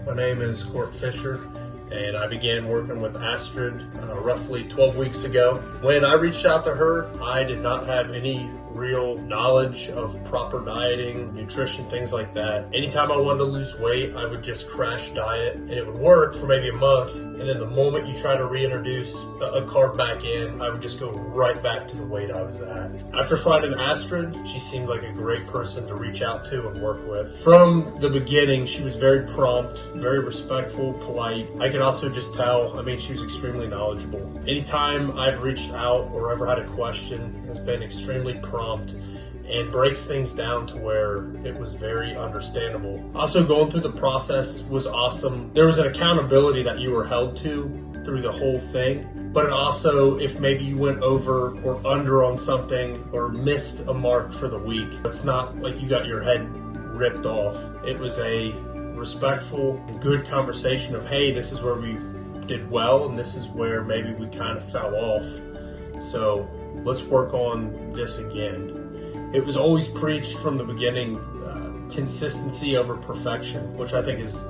My name is Court Fisher, and I began working with Astrid roughly 12 weeks ago. When I reached out to her, I did not have any real knowledge of proper dieting, nutrition, things like that. Anytime I wanted to lose weight, I would just crash diet, and it would work for maybe a month, and then the moment you try to reintroduce a carb back in, I would just go right back to the weight I was at. After finding Astrid, she seemed like a great person to reach out to and work with. From the beginning, she was very prompt, very respectful, polite. I could also just tell, she was extremely knowledgeable. Anytime I've reached out or ever had a question, has been extremely prompt and breaks things down to where it was very understandable. Also, going through the process was awesome. There was an accountability that you were held to through the whole thing, but it also, if maybe you went over or under on something or missed a mark for the week, it's not like you got your head ripped off. It was a respectful, good conversation of, hey, this is where we did well and this is where maybe we kind of fell off. So let's work on this again. It was always preached from the beginning, consistency over perfection, which I think is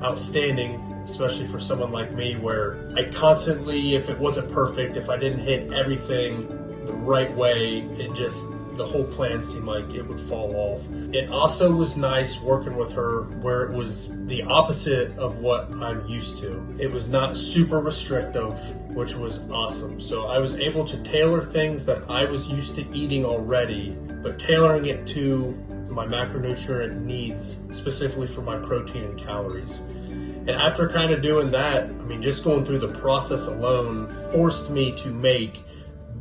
outstanding, especially for someone like me, where I constantly, if it wasn't perfect, if I didn't hit everything the right way, the whole plan seemed like it would fall off. It also was nice working with her where it was the opposite of what I'm used to. It was not super restrictive, which was awesome. So I was able to tailor things that I was used to eating already, but tailoring it to my macronutrient needs, specifically for my protein and calories. And after kind of doing that, just going through the process alone forced me to make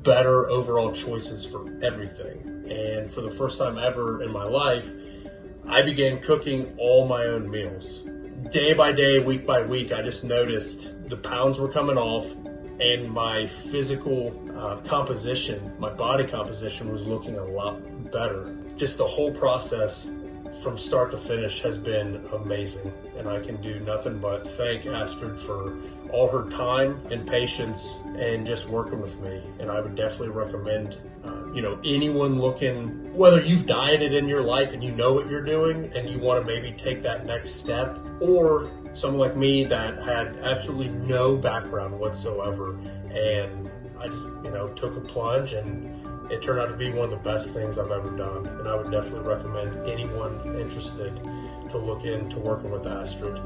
better overall choices for everything. And for the first time ever in my life, I began cooking all my own meals. Day by day, week by week, I just noticed the pounds were coming off and my physical composition, my body composition was looking a lot better. Just the whole process from start to finish has been amazing, and I can do nothing but thank Astrid for all her time and patience and just working with me. And I would definitely recommend anyone looking, whether you've dieted in your life and you know what you're doing and you want to maybe take that next step, or someone like me that had absolutely no background whatsoever, and I just took a plunge, and it turned out to be one of the best things I've ever done. And I would definitely recommend anyone interested to look into working with Astrid.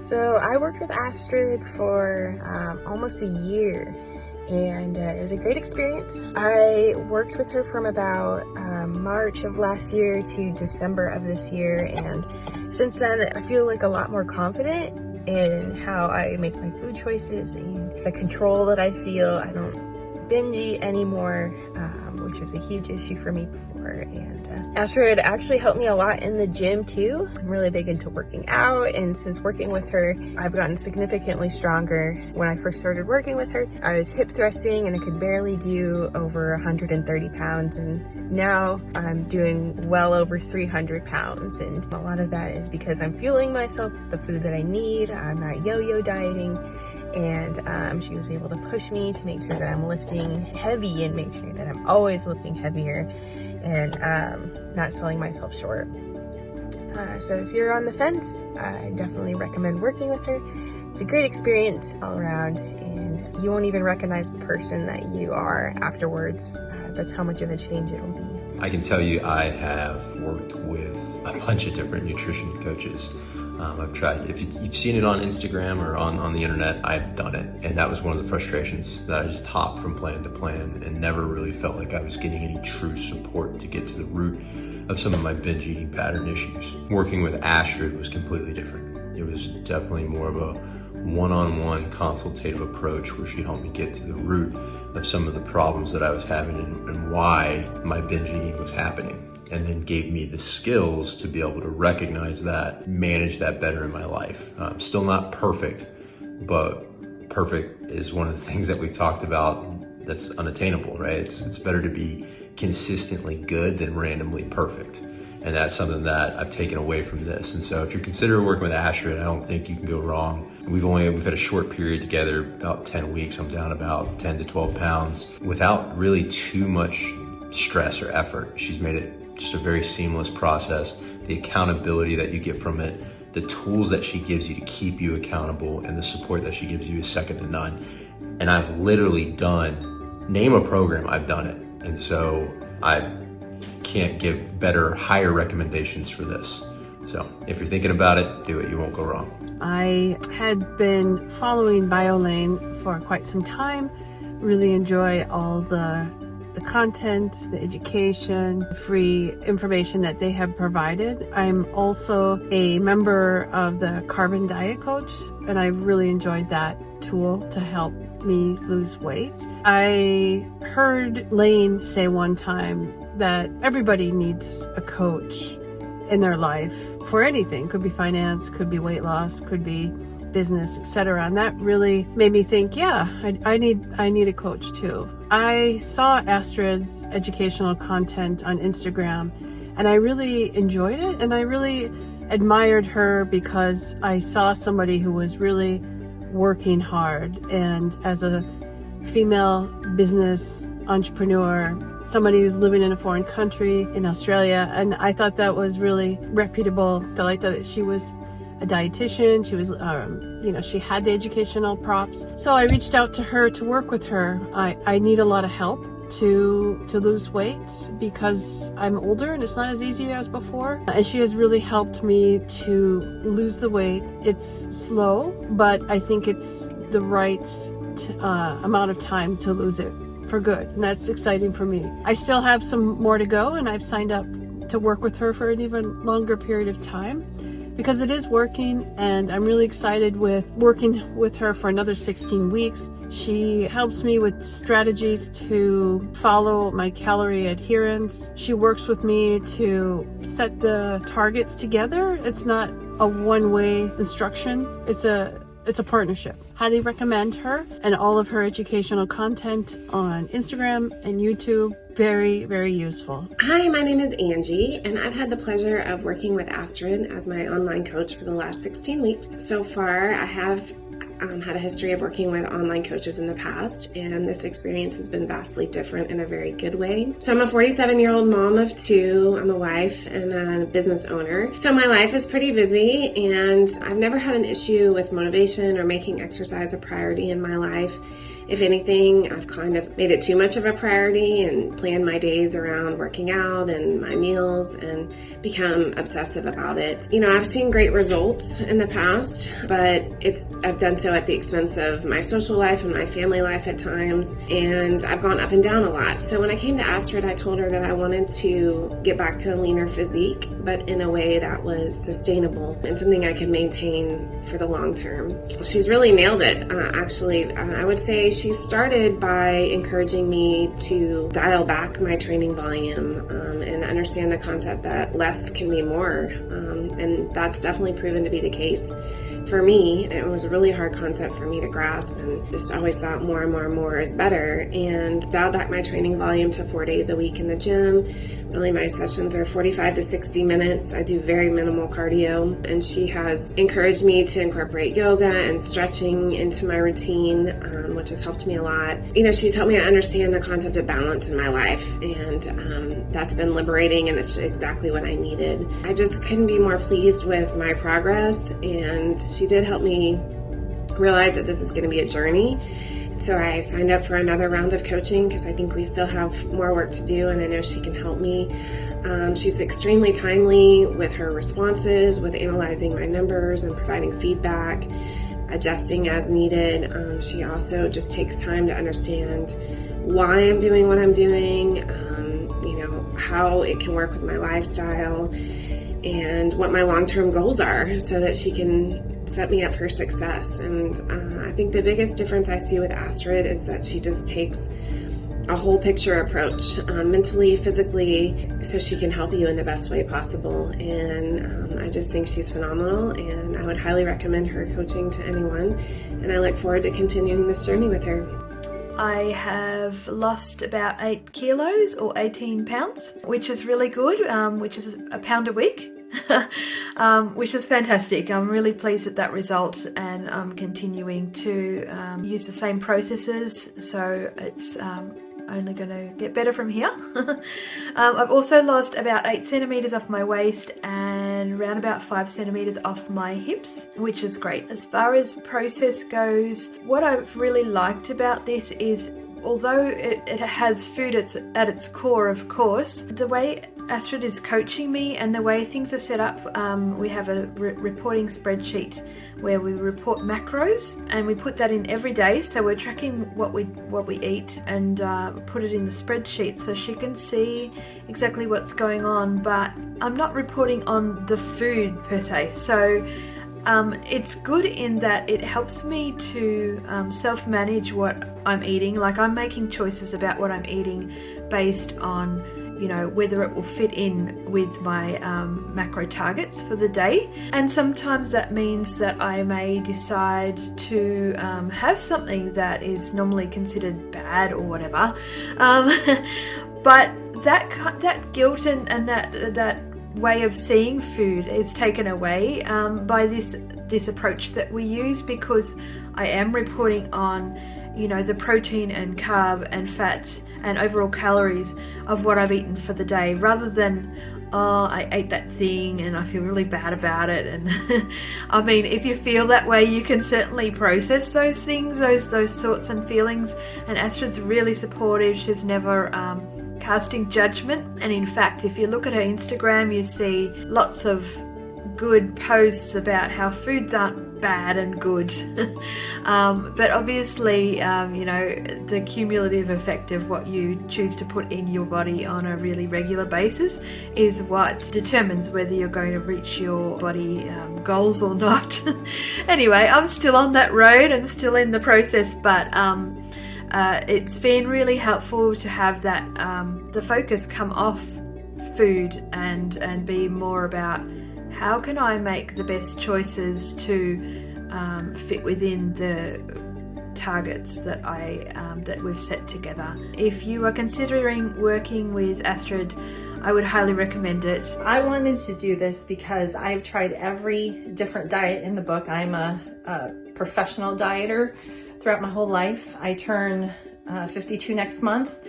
So I worked with Astrid for almost a year, and it was a great experience. I worked with her from about March of last year to December of this year, and since then I feel like a lot more confident in how I make my food choices and the control that I feel. I don't binge eat anymore, which was a huge issue for me before. And Astrid actually helped me a lot in the gym too. I'm really big into working out, and since working with her, I've gotten significantly stronger. When I first started working with her, I was hip thrusting and I could barely do over 130 pounds, and now I'm doing well over 300 pounds. And a lot of that is because I'm fueling myself with the food that I need. I'm not yo-yo dieting. And she was able to push me to make sure that I'm lifting heavy and make sure that I'm always lifting heavier and not selling myself short. So if you're on the fence, I definitely recommend working with her. It's a great experience all around, and you won't even recognize the person that you are afterwards. That's how much of a change it'll be. I can tell you I have worked with a bunch of different nutrition coaches. I've tried, if you've seen it on Instagram or on the internet, I've done it. And that was one of the frustrations, that I just hopped from plan to plan and never really felt like I was getting any true support to get to the root of some of my binge eating pattern issues. Working with Astrid was completely different. It was definitely more of a one-on-one consultative approach where she helped me get to the root of some of the problems that I was having and why my binge eating was happening. And then gave me the skills to be able to recognize that, manage that better in my life. Still not perfect, but perfect is one of the things that we've talked about that's unattainable, right? It's better to be consistently good than randomly perfect. And that's something that I've taken away from this. And so if you're considering working with Astrid, I don't think you can go wrong. We've had a short period together, about 10 weeks. I'm down about 10 to 12 pounds without really too much stress or effort. She's made it just a very seamless process. The accountability that you get from it, the tools that she gives you to keep you accountable and the support that she gives you is second to none. And I've literally name a program, I've done it. And so I can't give better, higher recommendations for this. So if you're thinking about it, do it, you won't go wrong. I had been following Biolayne for quite some time, really enjoy all the content, the education, free information that they have provided. I'm also a member of the Carbon Diet Coach, and I've really enjoyed that tool to help me lose weight. I heard Lane say one time that everybody needs a coach in their life for anything. Could be finance, could be weight loss, could be business, etc. And that really made me think, yeah, I need a coach too. I saw Astrid's educational content on Instagram and I really enjoyed it, and I really admired her because I saw somebody who was really working hard, and as a female business entrepreneur, somebody who's living in a foreign country in Australia, and I thought that was really reputable. I liked that she was a dietitian. She was, she had the educational props. So I reached out to her to work with her. I need a lot of help to lose weight because I'm older and it's not as easy as before. And she has really helped me to lose the weight. It's slow, but I think it's the right amount of time to lose it for good. And that's exciting for me. I still have some more to go, and I've signed up to work with her for an even longer period of time, because it is working, and I'm really excited with working with her for another 16 weeks. She helps me with strategies to follow my calorie adherence. She works with me to set the targets together. It's not a one-way instruction. It's a partnership. Highly recommend her and all of her educational content on Instagram and YouTube. Very, very useful. Hi, my name is Angie, and I've had the pleasure of working with Astrid as my online coach for the last 16 weeks. So far, I have had a history of working with online coaches in the past, and this experience has been vastly different in a very good way. So I'm a 47-year-old mom of two. I'm a wife and a business owner. So my life is pretty busy, and I've never had an issue with motivation or making exercise a priority in my life. If anything, I've kind of made it too much of a priority and planned my days around working out and my meals and become obsessive about it. You know, I've seen great results in the past, but I've done so at the expense of my social life and my family life at times, and I've gone up and down a lot. So when I came to Astrid, I told her that I wanted to get back to a leaner physique, but in a way that was sustainable and something I could maintain for the long term. She's really nailed it. I would say she started by encouraging me to dial back my training volume and understand the concept that less can be more. And that's definitely proven to be the case. For me, it was a really hard concept for me to grasp, and just always thought more and more and more is better, and dialed back my training volume to 4 days a week in the gym. Really, my sessions are 45 to 60 minutes. I do very minimal cardio, and she has encouraged me to incorporate yoga and stretching into my routine, which has helped me a lot. You know, she's helped me to understand the concept of balance in my life, and that's been liberating, and it's exactly what I needed. I just couldn't be more pleased with my progress, and she did help me realize that this is going to be a journey. So I signed up for another round of coaching because I think we still have more work to do, and I know she can help me. She's extremely timely with her responses, with analyzing my numbers and providing feedback, adjusting as needed. She also just takes time to understand why I'm doing what I'm doing, how it can work with my lifestyle, and what my long-term goals are, so that she can set me up for success. And I think the biggest difference I see with Astrid is that she just takes a whole picture approach, mentally, physically, so she can help you in the best way possible. And I just think she's phenomenal, and I would highly recommend her coaching to anyone. And I look forward to continuing this journey with her. I have lost about 8 kilos or 18 pounds, which is really good, which is a pound a week, which is fantastic. I'm really pleased at that result, and I'm continuing to use the same processes. So it's only going to get better from here. I've also lost about 8 centimeters off my waist and around about 5 centimeters off my hips, which is great. As far as process goes, what I've really liked about this is, although it has food at its core, of course, the way Astrid is coaching me and the way things are set up, we have a reporting spreadsheet where we report macros, and we put that in every day, so we're tracking what we eat and put it in the spreadsheet so she can see exactly what's going on. But I'm not reporting on the food per se, so it's good in that it helps me to self-manage what I'm eating. Like, I'm making choices about what I'm eating based on, whether it will fit in with my macro targets for the day. And sometimes that means that I may decide to have something that is normally considered bad or whatever. But that guilt and that way of seeing food is taken away by this approach that we use, because I am reporting on the protein and carb and fat and overall calories of what I've eaten for the day, rather than, oh, I ate that thing and I feel really bad about it. And I mean, if you feel that way, you can certainly process those things, those thoughts and feelings. And Astrid's really supportive. She's never casting judgment. And in fact, if you look at her Instagram, you see lots of good posts about how foods aren't bad and good. But obviously, the cumulative effect of what you choose to put in your body on a really regular basis is what determines whether you're going to reach your body goals or not. Anyway, I'm still on that road and still in the process, but it's been really helpful to have that the focus come off food and be more about how can I make the best choices to fit within the targets that that we've set together. If you are considering working with Astrid, I would highly recommend it. I wanted to do this because I've tried every different diet in the book. I'm a professional dieter throughout my whole life. I turn 52 next month,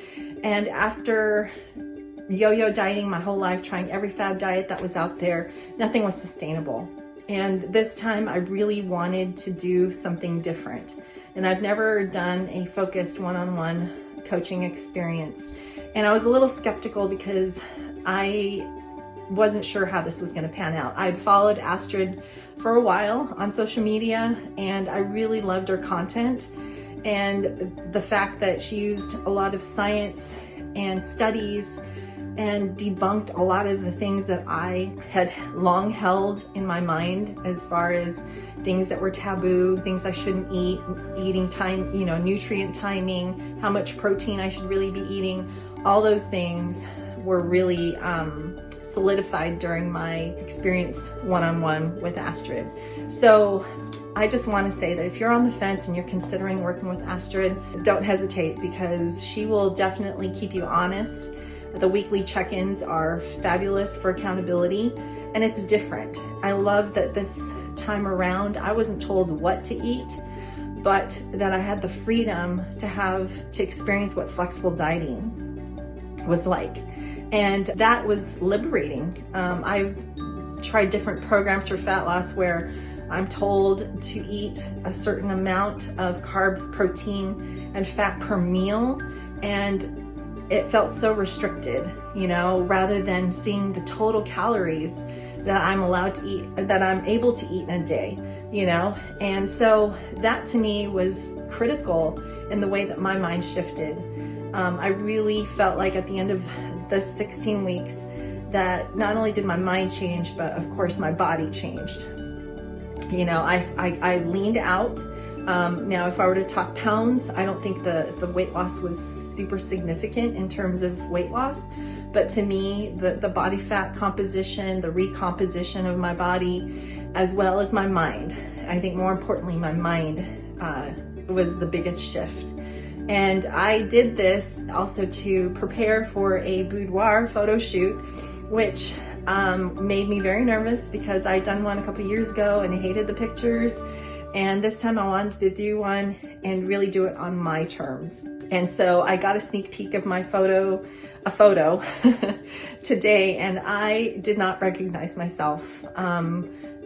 and after yo-yo dieting my whole life, trying every fad diet that was out there, nothing was sustainable. And this time I really wanted to do something different. And I've never done a focused one-on-one coaching experience. And I was a little skeptical because I wasn't sure how this was going to pan out. I'd followed Astrid for a while on social media, and I really loved her content. And the fact that she used a lot of science and studies and debunked a lot of the things that I had long held in my mind as far as things that were taboo, things I shouldn't eat, eating time, nutrient timing, how much protein I should really be eating. All those things were really solidified during my experience one-on-one with Astrid. So I just want to say that if you're on the fence and you're considering working with Astrid, don't hesitate, because she will definitely keep you honest. The weekly check-ins are fabulous for accountability, and it's different. I love that this time around I wasn't told what to eat, but that I had the freedom to experience what flexible dieting was like. And that was liberating. I've tried different programs for fat loss where I'm told to eat a certain amount of carbs, protein, and fat per meal, and it felt so restricted, rather than seeing the total calories that I'm allowed to eat, that I'm able to eat in a day, And so that to me was critical in the way that my mind shifted. I really felt like at the end of the 16 weeks that not only did my mind change, but of course my body changed. I leaned out. Now, if I were to talk pounds, I don't think the weight loss was super significant in terms of weight loss. But to me, the body fat composition, the recomposition of my body, as well as my mind, I think more importantly, my mind was the biggest shift. And I did this also to prepare for a boudoir photo shoot, which made me very nervous because I'd done one a couple years ago and I hated the pictures. And this time I wanted to do one and really do it on my terms. And so I got a sneak peek of my photo today, and I did not recognize myself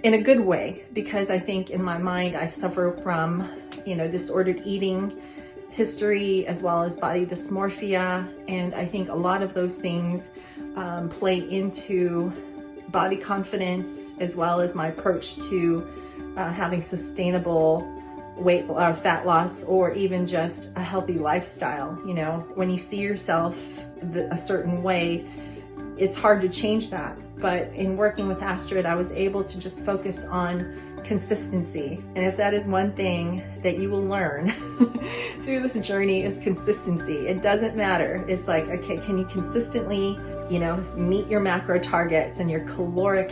in a good way, because I think in my mind I suffer from, disordered eating history as well as body dysmorphia, and I think a lot of those things play into body confidence as well as my approach to having sustainable weight fat loss, or even just a healthy lifestyle. When you see yourself a certain way, it's hard to change that. But in working with Astrid, I was able to just focus on consistency. And if that is one thing that you will learn through this journey, is consistency. It doesn't matter. It's like, okay, can you consistently, meet your macro targets and your caloric,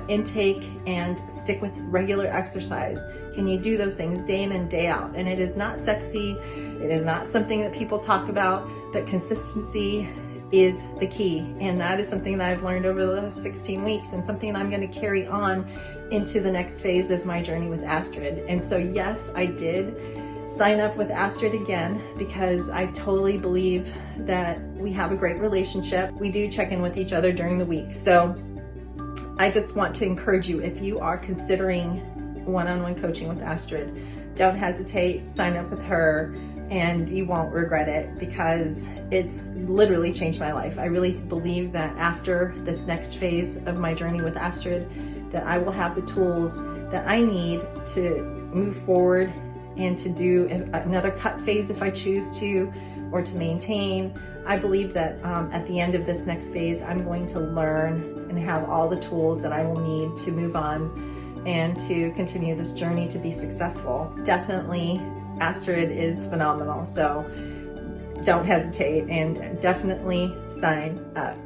intake, and stick with regular exercise? Can you do those things day in and day out? And it is not sexy. It is not something that people talk about, but consistency is the key. And that is something that I've learned over the last 16 weeks, and something I'm going to carry on into the next phase of my journey with Astrid. And so yes, I did sign up with Astrid again, because I totally believe that we have a great relationship. We do check in with each other during the week. So I just want to encourage you, if you are considering one-on-one coaching with Astrid, don't hesitate, sign up with her, and you won't regret it, because it's literally changed my life. I really believe that after this next phase of my journey with Astrid, that I will have the tools that I need to move forward and to do another cut phase if I choose to, or to maintain. I believe that at the end of this next phase, I'm going to learn and have all the tools that I will need to move on and to continue this journey to be successful. Definitely, Astrid is phenomenal. So don't hesitate, and definitely sign up.